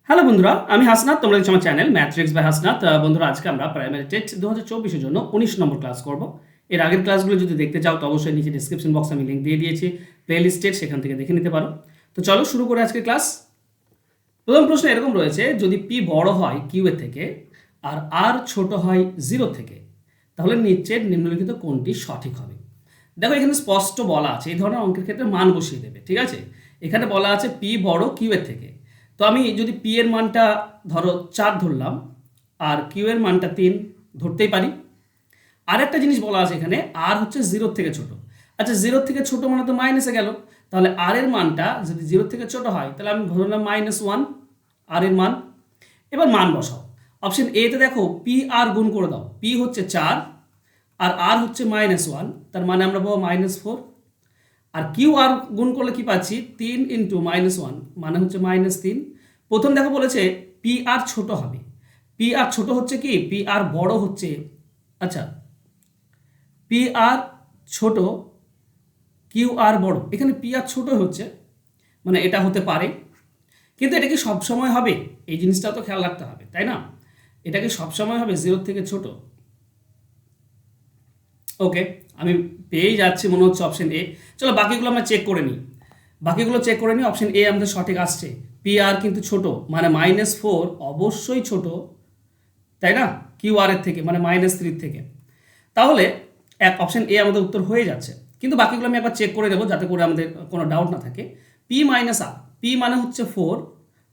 Hello বন্ধুরা, আমি হাসনাত। তোমরা দেখছো আমার চ্যানেল ম্যাথ্রিক্স বাই হাসনাত। বন্ধুরা, আজকে আমরা প্রাইমারি টেস্ট 2024 জন্য 19 নম্বর ক্লাস করব। এর আগের ক্লাসগুলো যদি দেখতে চাও তো অবশ্যই নিচে ডিসক্রিপশন বক্সে আমি লিঙ্ক দিয়ে দিয়েছি প্লেলিস্টের, সেখান থেকে দেখে নিতে পারো। তো চলো শুরু করে আজকের ক্লাস। প্রথম প্রশ্ন এরকম রয়েছে, যদি পি বড় হয় কিউ এর থেকে আর আর ছোট হয় জিরো থেকে, তাহলে নিচের নিম্নলিখিত কোনটি সঠিক হবে? দেখো, এখানে স্পষ্ট বলা আছে এই ধরনের অঙ্কের ক্ষেত্রে মান বসিয়ে দেবে, ঠিক আছে? এখানে বলা আছে পি বড় কিউ এর থেকে। তো আমি যদি পি এর মানটা ধরো 4 ধরলাম আর কিউ এর মানটা 3 ধরতেই পারি। আর একটা জিনিস বলা আছে এখানে, আর হচ্ছে জিরোর থেকে ছোট। আচ্ছা, জিরোর থেকে ছোট মানে তো মাইনাসে গেল, তাহলে আর এর মানটা যদি জিরোর থেকে ছোট হয় তাহলে আমি ধরলাম -1 আর এর মান। এবার মান বসাও। অপশন এ তে দেখো পি আর গুণ করে দাও, পি হচ্ছে 4 আর হচ্ছে -1, তার মানে আমরা পাবো -4। আর কিউ আর গুণ করলে কি পাচ্ছি, 3 × -1 মানে হচ্ছে -3। প্রথম দেখো বলেছে পি আর ছোট হবে, পি আর ছোট হচ্ছে কি, পি আর বড় হচ্ছে। আচ্ছা, পি আর ছোট কিউ আর বড়, এখানে পি আর ছোট হচ্ছে, মানে এটা হতে পারে। কিন্তু এটা কি সবসময় হবে? এই জিনিসটা তো খেয়াল রাখতে হবে, তাই না? এটা কি সবসময় হবে জিরোর থেকে ছোট? ওকে, আমি পেয়েই যাচ্ছি মনে হচ্ছে অপশন এ। চলো বাকিগুলো আমরা চেক করে নিই, অপশন এ আমাদের সঠিক আসছে। পি আর কিন্তু ছোট, মানে -4 অবশ্যই ছোট, তাই না? কিউ আর এর থেকে, মানে -3 থেকে। তাহলে অপশন এ আমাদের উত্তর হয়ে যাচ্ছে। কিন্তু বাকিগুলো আমি একবার চেক করে দেবো যাতে করে আমাদের কোনো ডাউট না থাকে। পি মাইনাস আর, পি মানে হচ্ছে 4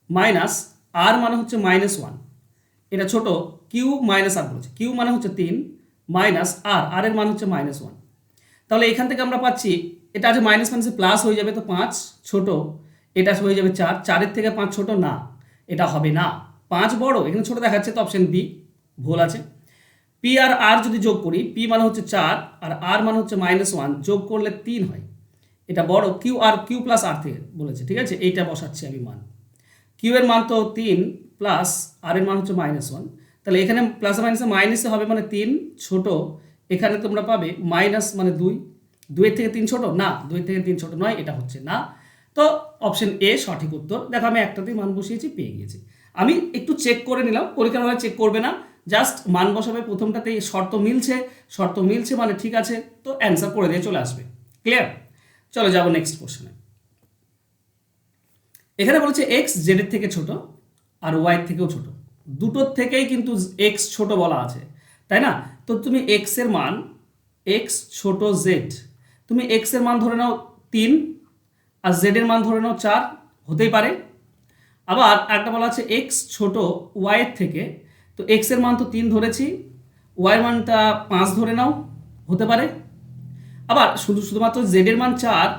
মাইনাস আর মানে হচ্ছে -1, এটা ছোট। কিউ মাইনাস আর বলছে, কিউ মানে হচ্ছে 3 মাইনাস আর এর মান হচ্ছে -1। তাহলে এখান থেকে আমরা পাচ্ছি, এটা আছে মাইনাস মাইনাসে প্লাস হয়ে যাবে, তো 5 ছোট, এটা হয়ে যাবে 4, 4-এর থেকে 5 ছোট না, এটা হবে না। 5 বড়, এখানে ছোট দেখাচ্ছে, তো অপশন বি ভুল আছে। পি আর আর যদি যোগ করি, পি মানে হচ্ছে 4 আর আর মানে হচ্ছে -1, যোগ করলে 3 হয়, এটা বড়। কিউ প্লাস আর থেকে বলেছে, ঠিক আছে? এইটা বসাচ্ছি আমি মান। কিউ এর মান তো 3 প্লাস আর এর মান হচ্ছে -1, তাহলে এখানে প্লাস মাইনাসে মাইনাসে হবে, মানে 3 ছোট। এখানে তোমরা পাবে মাইনাস মানে 2, 2 এর থেকে 3 ছোট না, 2 এর থেকে 3 ছোট নয়, এটা হচ্ছে না। তো অপশন এ সঠিক উত্তর। দেখো, আমি একটাতেই মান বসিয়েছি, পেয়ে গিয়েছি। আমি একটু চেক করে নিলাম, পরীক্ষার হলে চেক করবে না, জাস্ট মান বসাবে। প্রথমটাতেই শর্ত মিলছে মানে ঠিক আছে, তো অ্যান্সার করে দিয়ে চলে আসবে। ক্লিয়ার? চলো যাবো নেক্সট কোশ্চেনে। এখানে বলেছে এক্স জেডের থেকে ছোট আর ওয়াই থেকেও ছোট, দুটোর থেকেই কিন্তু এক্স ছোট বলা আছে, তাই না? তো তুমি এক্স এর মান, এক্স ছোট জেড, তুমি এক্স এর মান ধরে নাও 3 আর জেড এর মান ধরে নাও 4, হতেই পারে। আবার একটা বলা আছে এক্স ছোট ওয়াই এর থেকে, তো এক্স এর মান তো 3 ধরেছি, ওয়াই এর মানটা 5 ধরে নাও, হতে পারে। আবার শুধুমাত্র জেড এর মান 4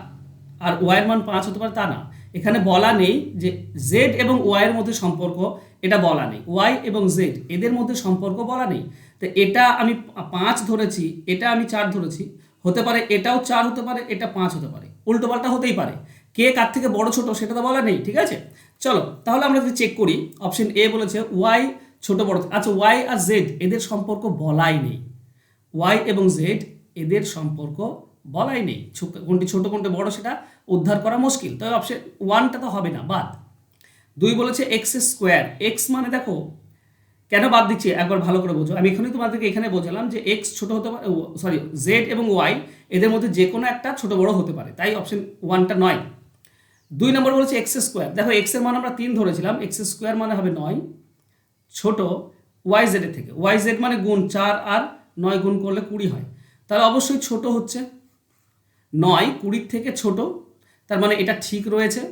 আর ওয়াই এর মান 5 হতে পারে তা না, এখানে বলা নেই যে জেড এবং ওয়াই এর মধ্যে সম্পর্ক, এটা বলা নেই। ওয়াই এবং জেড এদের মধ্যে সম্পর্ক বলা নেই, তো এটা আমি 5 ধরেছি, এটা আমি 4 ধরেছি, হতে পারে এটাও 4 হতে পারে, এটা 5 হতে পারে, উল্টো পাল্টা হতেই পারে। কে কার থেকে বড় ছোট সেটা তো বলা নেই, ঠিক আছে? চলো তাহলে আমরা যদি চেক করি, অপশন এ বলেছে ওয়াই ছোট বড়। আচ্ছা, ওয়াই আর জেড এদের সম্পর্ক বলাই নেই, ওয়াই এবং জেড এদের সম্পর্ক বলাই নেই, কোনটি ছোট কোনটি বড় সেটা উদ্ধার করা মুশকিল, তবে অপশন 1টা তো হবে না, বাদ। 2 বলেছে এক্স স্কোয়ার, এক্স মানে দেখো কেন বাদ দিচ্ছি একবার ভালো করে বোঝো। আমি এখানে তোমাদেরকে এখানে বোঝালাম যে এক্স ছোট হতে পারে, সরি জেড এবং ওয়াই এদের মধ্যে যে কোনো একটা ছোট বড় হতে পারে, তাই অপশন 1টা নয়। 2 নম্বর বলেছে এক্স স্কোয়ার, দেখো এক্স এর মান আমরা 3 ধরেছিলাম, এক্স স্কোয়ার মানে হবে 9, ছোট ওয়াই জেডের থেকে। ওয়াই জেড মানে গুণ, 4 আর 9 গুণ করলে 20 হয়, তাহলে অবশ্যই ছোট হচ্ছে, 9 20 থেকে ছোট, তার মানে এটা ঠিক রয়েছে।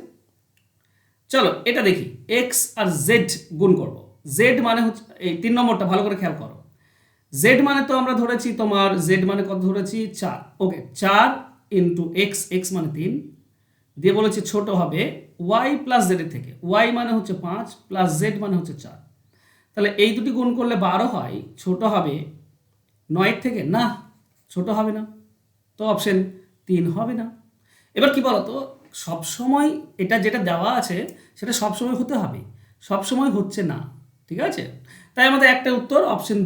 চলো এটা দেখি, এক্স আর জেড গুণ করব। জেড মানে হচ্ছে এই 3 নম্বরটা ভালো করে খেয়াল করো। জেড মানে তো আমরা ধরেছি তোমার, জেড মানে কত ধরেছি 4, ওকে 4 ইন্টু এক্স, এক্স মানে 3 দিয়ে বলেছে ছোট হবে ওয়াই প্লাস জেডের থেকে। ওয়াই মানে হচ্ছে 5 প্লাস জেড মানে হচ্ছে 4, তাহলে এই দুটি গুণ করলে 12 হয়, ছোট হবে 9 থেকে না, ছোট হবে না, তো অপশন 3 হবে না। এবার কি বলতো, সবসময় এটা যেটা দেওয়া আছে সেটা সবসময় হতে হবে, সবসময় হচ্ছে না, ঠিক আছে? তাই আমাদের একটা উত্তর অপশন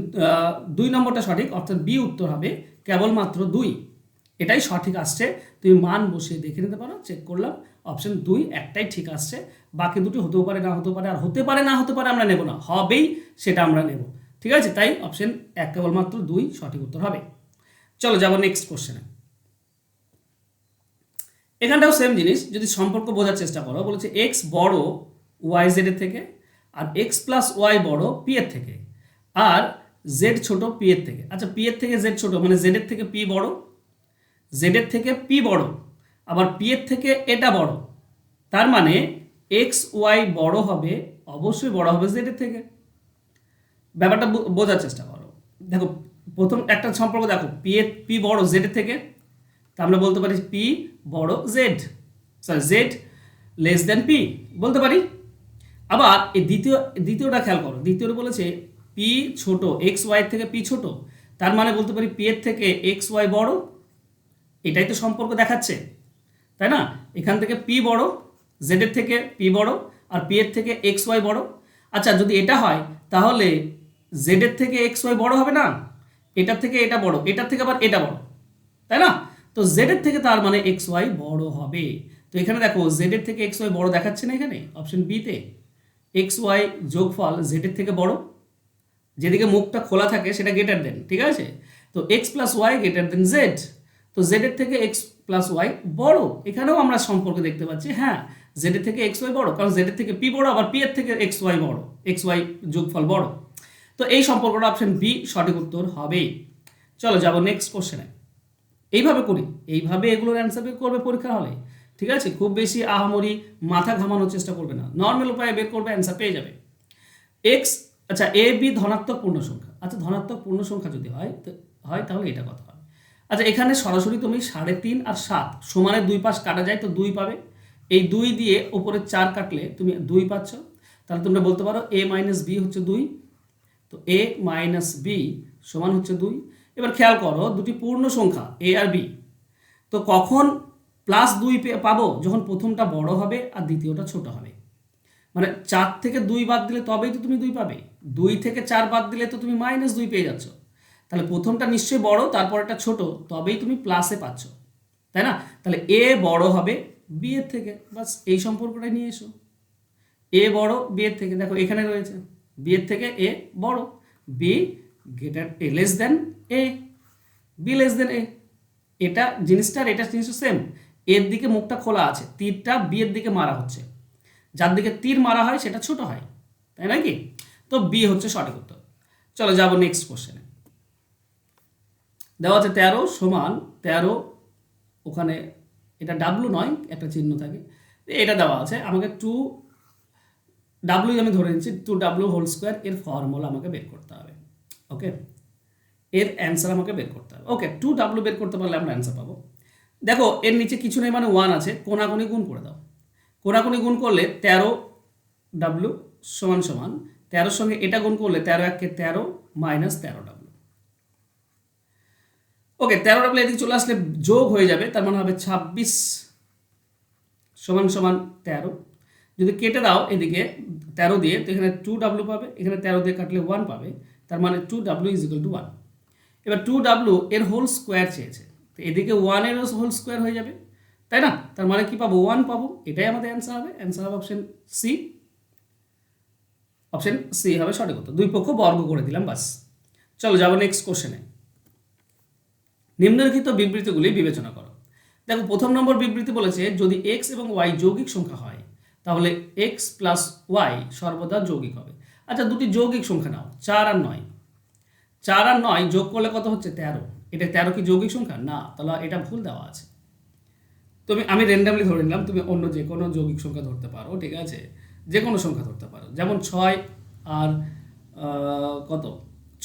2 নম্বরটা সঠিক, অর্থাৎ বি উত্তর হবে কেবলমাত্র 2, এটাই সঠিক আসছে। তুমি মান বসিয়ে দেখে নিতে পারো, চেক করলাম অপশন 2 একটাই ঠিক আসছে, বাকি দুটি হতেও পারে না হতে পারে, আর হতে পারে না হতে পারে আমরা নেব না, হবেই সেটা আমরা নেব। ঠিক আছে, তাই অপশন 1 কেবলমাত্র 2 সঠিক উত্তর হবে। চলো যাবো নেক্সট কোশ্চেনে। এখানটাও সেম জিনিস, যদি সম্পর্ক বোঝার চেষ্টা করো, বলেছে এক্স বড় ওয়াই জেডের থেকে, আর এক্স প্লাস ওয়াই বড় পি এর থেকে, আর জেড ছোট পি এর থেকে। আচ্ছা, পি এর থেকে জেড ছোট মানে জেডের থেকে পি বড়, জেডের থেকে পি বড়, আবার পি এর থেকে এটা বড়, তার মানে এক্স ওয়াই বড় হবে, অবশ্যই বড় হবে জেডের থেকে। ব্যাপারটা বোঝার চেষ্টা করো। দেখো প্রথম একটা সম্পর্ক দেখো, পি বড় জেডের থেকে, তা আমরা বলতে পারি পি বড় Z, sorry Z less than P বলতে পারি। আবার এই দ্বিতীয়টা খেয়াল করো, দ্বিতীয়টা বলেছে পি ছোট, এক্স ওয়াই থেকে পি ছোট, তার মানে বলতে পারি পি এর থেকে এক্স ওয়াই বড়। এটাই তো সম্পর্ক দেখাচ্ছে, তাই না? এখান থেকে পি বড়, জেডের থেকে পি বড়, আর পি এর থেকে এক্স ওয়াই বড়। আচ্ছা, যদি এটা হয় তাহলে জেডের থেকে এক্স ওয়াই বড় হবে না, এটার থেকে এটা বড়, এটার থেকে আবার এটা বড়, তাই না? তো জেডের থেকে তার মানে এক্স ওয়াই বড় হবে। তো এখানে দেখো জেডের থেকে এক্স ওয়াই বড় দেখাচ্ছে না, এখানে অপশন বিতে এক্স ওয়াই যোগফল জেডের থেকে বড়, যেদিকে মুখটা খোলা থাকে সেটা গ্রেটার দেন, ঠিক আছে? তো x plus y greater than z, তো জেডের থেকে এক্স প্লাস ওয়াই বড়। এখানেও আমরা সম্পর্ক দেখতে পাচ্ছি, হ্যাঁ জেডের থেকে এক্স ওয়াই বড়, কারণ জেডের থেকে পি বড়, আবার পি এর থেকে এক্স ওয়াই বড়, এক্স ওয়াই যোগফল বড়। তো এই সম্পর্কটা অপশন বি সঠিক উত্তর হবে। চলো যাবো নেক্সট কোশ্চেনে। এইভাবে করি, এইভাবে এগুলোর অ্যান্সার বের করবে পরীক্ষা হলে, ঠিক আছে? খুব বেশি আহামরি মাথা ঘামানোর চেষ্টা করবে না, নর্মাল উপায়ে বের করবে, অ্যান্সার পেয়ে যাবে। এক্স, আচ্ছা এ বি ধনাত্মক পূর্ণ সংখ্যা, আচ্ছা ধনাত্মক পূর্ণ সংখ্যা যদি হয় তাহলে এটা কথা হবে। আচ্ছা এখানে সরাসরি তুমি 3.5 আর 7 সমানের দুই পাশ কাটা যায়, তো 2 পাবে। এই 2 দিয়ে উপরে 4 কাটলে তুমি 2 পাচ্ছ, তাহলে তোমরা বলতে পারো এ মাইনাস বি হচ্ছে 2, তো এ মাইনাস বি সমান হচ্ছে 2। এবার খেয়াল করো দুটি পূর্ণ সংখ্যা এ আর বি, তো কখন প্লাস 2 পাবো? যখন প্রথমটা বড় হবে আর দ্বিতীয়টা ছোট হবে। মানে 4 থেকে 2 বাদ দিলে তবেই তো তুমি 2 পাবে, 2 থেকে 4 বাদ দিলে তো তুমি -2 পেয়ে যাচ্ছ। তাহলে প্রথমটা নিশ্চয়ই বড়, তারপর এটা ছোট, তবেই তুমি প্লাসে পাচ্ছ, তাই না? তাহলে এ বড় হবে বি এর থেকে, বাস এই সম্পর্কটাই নিয়ে এসো। এ বড় বি এর থেকে, দেখো এখানে রয়েছে বি এর থেকে এ বড়, B greater A less than A, be less than এ। এটা জিনিসটা এটা জিনিসটা সেম, এর দিকে মুখটা খোলা আছে, তীরটা বি এর দিকে মারা হচ্ছে, যার দিকে তীর মারা হয় সেটা ছোট হয়, তাই নাকি? তো বি হচ্ছে সঠিক উত্তর। চলো যাবো নেক্সট কোশ্চেনে। দেওয়া আছে 13 সমান 13, ওখানে এটা ডাব্লু নয়, একটা চিহ্ন থাকে, এটা দেওয়া আছে আমাকে 2w আমি ধরে নিচ্ছি, 2w হোল স্কোয়ার, এর ফর্মুলা আমাকে বের করতে হবে। ওকে, এর অ্যান্সার আমাকে বের করতে হবে। ওকে, 2w বের করতে পারলে আমরা অ্যান্সার পাবো। দেখো এর নিচে কিছু নেই মানে 1 আছে, কোনাকুনি গুণ করে দাও। কোনাকুনি গুণ করলে 13w সমান সমান 13 সঙ্গে এটা গুণ করলে 13 1 13 মাইনাস 13w। ওকে, 13w এদিকে চলে আসলে যোগ হয়ে যাবে, তার মানে হবে 26 সমান সমান 13। যদি কেটে দাও এদিকে 13 দিয়ে, তো এখানে 2w পাবে, এখানে 13 দিয়ে কাটলে 1 পাবে, তার মানে 2w ইজ ইকুয়াল টু 1। এবার 2w এর হোল স্কোয়ার চেয়েছে, তো এদিকে 1 এর হোল স্কোয়ার হয়ে যাবে, তাই না? তার মানে কি পাবো? 1 পাবো। এটাই আমাদের অ্যান্সার হবে। অ্যান্সার হবে অপশন সি, অপশন সি হবে সঠিক উত্তর। দুই পক্ষ বর্গ করে দিলাম, বাস। চলো যাবো নেক্সট কোশ্চেনে। নিম্নলিখিত বিবৃতিগুলি বিবেচনা করো। দেখো প্রথম নম্বর বিবৃতি বলেছে যদি এক্স এবং ওয়াই যৌগিক সংখ্যা হয় তাহলে এক্স প্লাস ওয়াই সর্বদা যৌগিক হবে। আচ্ছা দুটি যৌগিক সংখ্যা নাও, 4 আর 9, 4 আর 9 যোগ করলে কত হচ্ছে? 13। এটা 13 কি যৌগিক সংখ্যা? না, তাহলে এটা ভুল দেওয়া আছে। আমি র্যান্ডামলি ধরে নিলাম, তুমি অন্য যে কোনো যৌগিক সংখ্যা ধরতে পারো, ঠিক আছে? যে কোনো সংখ্যা ধরতে পারো, যেমন 6 আর কত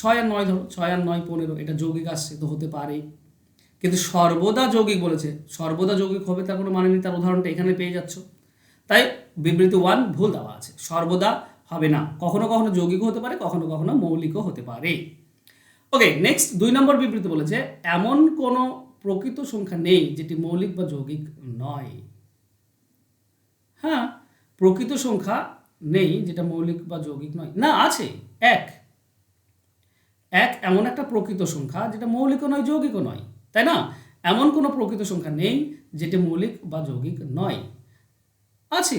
6 আর 9 ধরো, 6 আর 9 15, এটা যৌগিক আসছে তো হতে পারে, কিন্তু সর্বদা যৌগিক বলেছে, সর্বদা যৌগিক হবে তার কোনো মানে নেই, তার উদাহরণটা এখানে পেয়ে যাচ্ছ। তাই বিবৃতি 1 ভুল দেওয়া আছে, সর্বদা হবে না, কখনো কখনো যৌগিকও হতে পারে, কখনো কখনো মৌলিকও হতে পারে। ওকে, নেক্সট 2 নম্বর বিবৃতি বলেছে এমন কোনো প্রকৃত সংখ্যা নেই যেটি মৌলিক বা যৌগিক নয়। হ্যাঁ, প্রকৃত সংখ্যা নেই যেটা মৌলিক বা যৌগিক নয়, না আছে। এক এমন একটা প্রকৃত সংখ্যা যেটা মৌলিকও নয় যৌগিকও নয়, তাই না? এমন কোনো প্রকৃত সংখ্যা নেই যেটি মৌলিক বা যৌগিক নয়। আছে,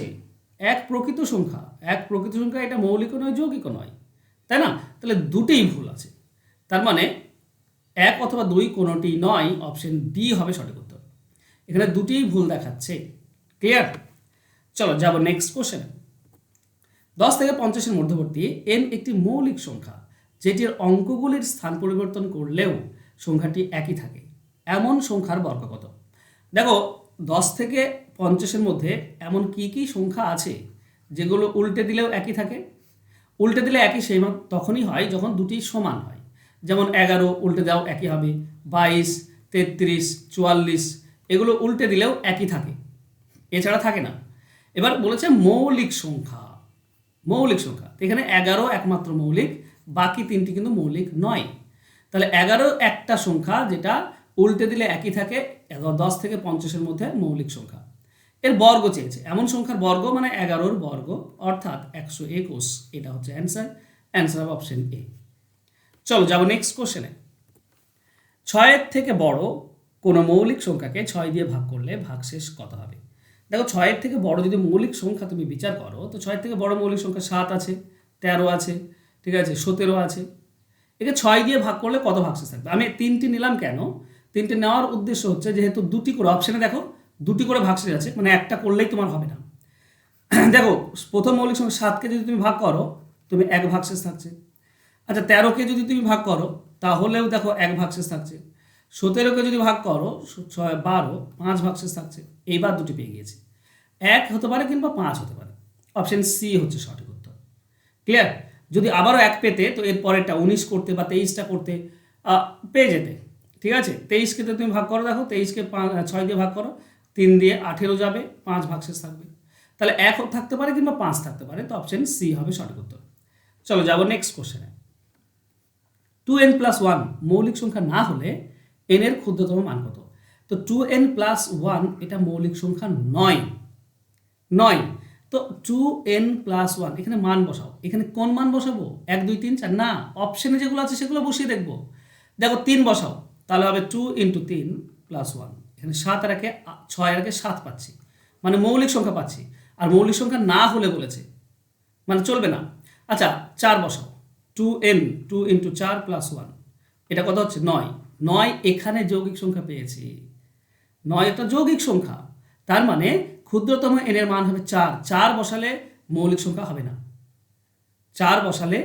এক প্রকৃত সংখ্যা, এক প্রকৃত সংখ্যা, এটা মৌলিকও নয় যৌগিকও নয়, তাই না? তাহলে দুটোই ভুল আছে, তার মানে এক অথবা দুই কোনোটি নয়, অপশন ডি হবে সঠিক উত্তর। এখানে দুটিই ভুল দেখাচ্ছে। ক্লিয়ার? চলো যাব নেক্সট কোশ্চেনে। 10 থেকে 50-এর মধ্যবর্তী n একটি মৌলিক সংখ্যা যেটির অঙ্কগুলির স্থান পরিবর্তন করলেও সংখ্যাটি একই থাকে, এমন সংখ্যার বর্গ কত? দেখো 10 থেকে 50-এর মধ্যে এমন কি কি সংখ্যা আছে যেগুলো উল্টে দিলেও একই থাকে? উল্টে দিলে একই সেই তখনই হয় যখন দুটি সমান হয়। যেমন 11 উল্টে দাও একই হবে, 22, 33, 44 এগুলো উল্টে দিলেও একই থাকে, এছাড়া থাকে না। এবার বলেছে মৌলিক সংখ্যা, মৌলিক সংখ্যা, এখানে 11 একমাত্র মৌলিক, বাকি তিনটি কিন্তু মৌলিক নয়। তাহলে 11 একটা সংখ্যা যেটা উল্টে দিলে একই থাকে, 10 থেকে 50-এর মধ্যে মৌলিক সংখ্যা। এর বর্গ চেয়েছে, এমন সংখ্যার বর্গ মানে 11-র বর্গ অর্থাৎ 121, এটা হচ্ছে অ্যান্সার। অ্যান্সার হবে অপশন এ। চলো যাবো নেক্সট কোশ্চেনে। 6-এর থেকে বড় কোনো মৌলিক সংখ্যাকে 6 দিয়ে ভাগ করলে ভাগশেষ কত হবে? দেখো 6-এর থেকে বড় যদি মৌলিক সংখ্যা তুমি বিচার করো, তো 6-এর থেকে বড় মৌলিক সংখ্যা 7 আছে, 13 আছে, ঠিক আছে, 17 আছে। একে 6 দিয়ে ভাগ করলে কত ভাগশেষ থাকবে? আমি 3টি নিলাম কেন? 3টি নেওয়ার উদ্দেশ্য হচ্ছে যেহেতু দুটি করে অপশানে দেখো দুটি করে ভাগশেষ আছে, মানে একটা করলেই তোমার হবে না। দেখো প্রথম মৌলিক সংখ্যা 7কে যদি তুমি ভাগ করো, তুমি 1 ভাগশেষ থাকছে। আচ্ছা 13কে যদি তুমি ভাগ করো তাহলেও দেখো 1 ভাগশেষ থাকছে। 17কে যদি ভাগ করো 12, 5 ভাগশেষ থাকছে। এইবার দুটি পেয়ে গিয়েছি, 1 হতে পারে কিংবা 5 হতে পারে। অপশন সি হচ্ছে সঠিক উত্তর। ক্লিয়ার? যদি আবারও 1 পেতে তো এর পরেরটা 19 করতে বা 23টা করতে পেয়ে যেতে। ঠিক আছে, 23কে তো তুমি ভাগ করো, দেখো 23কে 6 দিয়ে ভাগ করো, 3 দিয়ে 18 যাবে, 5 ভাগশেষ থাকবে। তাহলে 1 থাকতে পারে কিংবা 5 থাকতে পারে, তো অপশন সি হবে সঠিক উত্তর। চলো যাবো নেক্সট কোশ্চেনে। 2n+1 মৌলিক সংখ্যা না হলে n এর ক্ষুদ্রতম মান কত? তো 2n+1 এটা মৌলিক সংখ্যা নয়, নয়। তো 2n+1 এখানে মান বসাও, এখানে কোন মান বসাবো? 1 2 3 4 না, অপশনে যেগুলো আছে সেগুলো বসিয়ে দেখবো। দেখো 3 বসাও, তাহলে হবে 2 × 3 + 1, এখানে 7 আর 1 6 আর 1 7 পাচ্ছি, মানে মৌলিক সংখ্যা পাচ্ছি। আর মৌলিক সংখ্যা না হলে বলেছে, মানে চলবে না। আচ্ছা 4 বসাও, 2n 2 × 4 + 1, এটা কত হচ্ছে? 9। 9 এখানে যৌগিক সংখ্যা পেয়েছি, 9 একটা যৌগিক সংখ্যা, তার মানে ক্ষুদ্রতম n এর মান হবে 4। 4 বসালে মৌলিক সংখ্যা হবে না। 4 বসালে,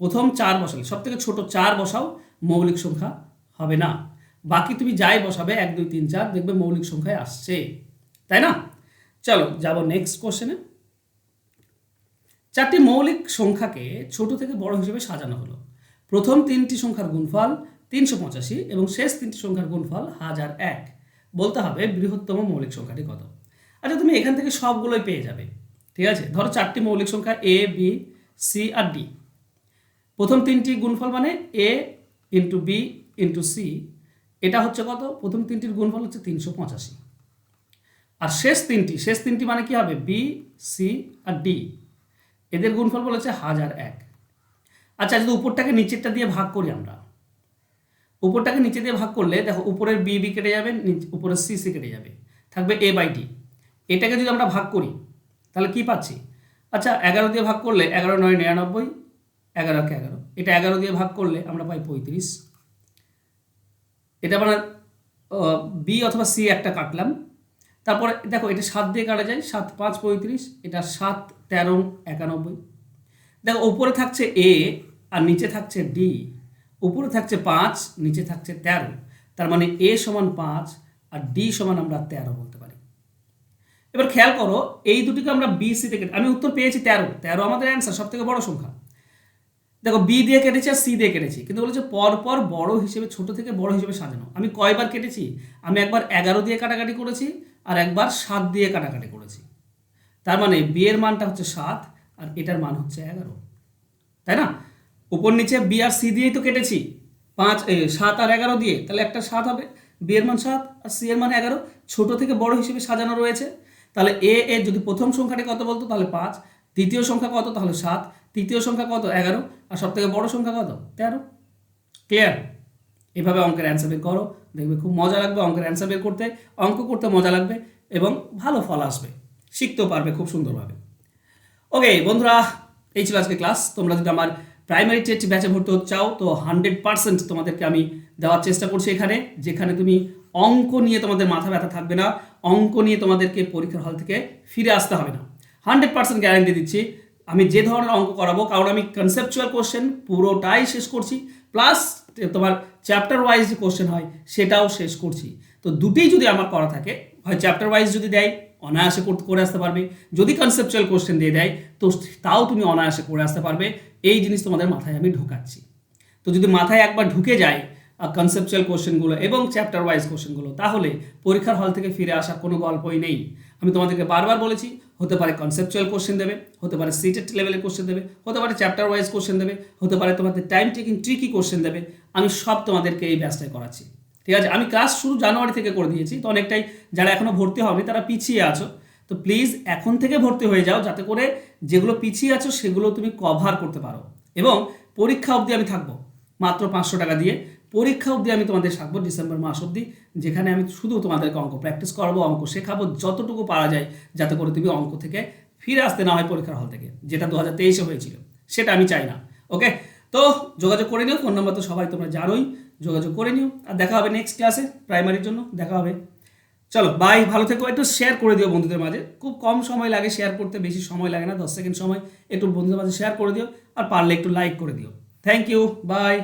প্রথম 4 বসালে, সব থেকে ছোট 4 বসাও, মৌলিক সংখ্যা হবে না। বাকি তুমি যাই বসাবে 1 2 3 4 দেখবে মৌলিক সংখ্যায় আসছে, তাই না? চলো যাব নেক্সট কোশ্চেনে। 4টি মৌলিক সংখ্যাকে ছোট থেকে বড় হিসেবে সাজানো হলো। প্রথম 3টি সংখ্যার গুণফল 385 এবং শেষ 3টি সংখ্যার গুণফল 1001। বলতে হবে বৃহত্তম মৌলিক সংখ্যাটি কত? আচ্ছা তুমি এখান থেকে সবগুলোই পেয়ে যাবে। ঠিক আছে, ধরো 4টি মৌলিক সংখ্যা a b c R d। প্রথম 3টি গুণফল মানে a × b × c, এটা হচ্ছে কত? প্রথম 3টির গুণফল হচ্ছে 385। আর শেষ 3টি মানে কি হবে? b c আর d, এদের গুণফল বলেছে 1001। আচ্ছা যদি উপরটাকে নিচেরটা দিয়ে ভাগ করি, আমরা উপরটাকে নিচে দিয়ে ভাগ করলে দেখো উপরের বি বি কেটে যাবে, উপরের সি সি কেটে যাবে, থাকবে a/d। এটাকে যদি আমরা ভাগ করি তাহলে কি পাচ্ছি? আচ্ছা 11 দিয়ে ভাগ করলে 11 9 99, 11 × 11, এটা 11 দিয়ে ভাগ করলে আমরা পাই 35। এটা মানে বি অথবা সি একটা কাটলাম। তারপরে দেখো এটা 7 দিয়ে কাটা যায়, 7 5 35, এটা 7 13 91। দেখো উপরে থাকছে এ আর নিচে থাকছে ডি, উপরে থাকছে 5 নিচে থাকছে 13, তার মানে এ সমান 5 আর ডি সমান আমরা 13 বলতে পারি। এবার খেয়াল করো এই দুটিকে আমরা বি সি থেকে, আমি উত্তর পেয়েছি 13, 13 আমাদের অ্যান্সার, সব থেকে বড় সংখ্যা। দেখো বি দিয়ে কেটেছি আর সি দিয়ে কেটেছি, কিন্তু বলেছে পরপর বড় হিসেবে, ছোট থেকে বড় হিসেবে সাজানো। আমি কয়বার কেটেছি? আমি একবার 11 দিয়ে কাটাকাটি করেছি আর একবার 7 দিয়ে কাটাকাটি করেছি। তার মানে বি এর মানটা হচ্ছে 7 আর এটার মান হচ্ছে 11, তাই না? উপর নিচে বি আর সি দিয়েই তো কেটেছি, 7 আর 11 দিয়ে, তাহলে একটা 7 হবে। বি এর মান 7 আর সি এর মান 11, ছোট থেকে বড় হিসেবে সাজানো রয়েছে। তাহলে এর যদি প্রথম সংখ্যাটি কত বলতো তাহলে 5, দ্বিতীয় সংখ্যা কত তাহলে 7, তৃতীয় সংখ্যা কত 11, আর সব থেকে বড় সংখ্যা কত 13। ক্লিয়ার? এভাবে অঙ্কের অ্যান্সার বের করো, দেখবে খুব মজা লাগবে অঙ্কের অ্যান্সার বের করতে, অঙ্ক করতে মজা লাগবে এবং ভালো ফল আসবে। শিখতেও পারবে খুব সুন্দরভাবে। ওকে বন্ধুরা, এই ছিল আজকে ক্লাস। তোমরা যদি আমার প্রাইমারি টেট ব্যাচে ভর্তি হতে চাও তো 100% তোমাদেরকে আমি দেওয়ার চেষ্টা করছি এখানে, যেখানে তুমি অঙ্ক নিয়ে তোমাদের মাথা ব্যথা থাকবে না, অঙ্ক নিয়ে তোমাদেরকে পরীক্ষার হল থেকে ফিরে আসতে হবে না। 100% গ্যারান্টি দিচ্ছি। আমি যে ধরনের অঙ্ক করাবো, কারণ আমি কনসেপচুয়াল কোশ্চেন পুরোটাই শেষ করছি, প্লাস তোমার চ্যাপ্টার ওয়াইজ যে কোশ্চেন হয় সেটাও শেষ করছি। তো দুটোই যদি আমার করা থাকে, হয় চ্যাপ্টার ওয়াইজ যদি দেয় অনায়াসে করে আসতে পারবে, যদি কনসেপচুয়াল কোশ্চেন দিয়ে দেয় তো তাও তুমি অনায়াসে করে আসতে পারবে। এই জিনিস তোমাদের মাথায় আমি ঢোকাচ্ছি। তো যদি মাথায় একবার ঢুকে যায় কনসেপচুয়াল কোশ্চেনগুলো এবং চ্যাপ্টার ওয়াইজ কোশ্চেনগুলো, তাহলে পরীক্ষার হল থেকে ফিরে আসার কোনো গল্পই নেই। আমি তোমাদেরকে বারবার বলেছি, হতে পারে কনসেপচুয়াল কোশ্চেন দেবে, হতে পারে সিটেট লেভেলের কোশ্চেন দেবে, হতে পারে চ্যাপ্টার ওয়াইজ কোশ্চেন দেবে, হতে পারে তোমাদের টাইম টেকিং ট্রিকি কোশ্চেন দেবে। আমি সব তোমাদেরকে এই ব্যাচটায় করাচ্ছি, ঠিক আছে? আমি ক্লাস শুরু জানুয়ারি থেকে করে দিয়েছি, তো অনেকটাই যারা এখনও ভর্তি হয়নি তারা পিছিয়ে আছো। তো প্লিজ এখন থেকে ভর্তি হয়ে যাও, যাতে করে যেগুলো পিছিয়ে আছো সেগুলো তুমি কভার করতে পারো। এবং পরীক্ষা অবধি আমি থাকবো মাত্র 500 টাকা দিয়ে। পরীক্ষা অবধি আমি তোমাদের থাকবো ডিসেম্বর মাস অবধি, যেখানে আমি শুধু তোমাদেরকে অঙ্ক প্র্যাকটিস করাবো, অঙ্ক শেখাবো যতটুকু পারা যায়, যাতে করে তুমি অঙ্ক থেকে ফিরে আসতে না হয় পরীক্ষার হল থেকে, যেটা 2023-এ হয়েছিল। সেটা আমি চাই না। ওকে, তো যোগাযোগ করে নিও, ফোন নাম্বার তো সবাই তোমরা জানোই, যোগাযোগ করে নিও। আর দেখা হবে নেক্সট ক্লাসে, প্রাইমারির জন্য দেখা হবে। চলো বাই, ভালো থেকো। একটু শেয়ার করে দিও বন্ধুদের মাঝে, খুব কম সময় লাগে শেয়ার করতে, বেশি সময় লাগে না, 10 সেকেন্ড সময়। একটু বন্ধুদের মাঝে শেয়ার করে দিও, আর পারলে একটু লাইক করে দিও। Thank you, by.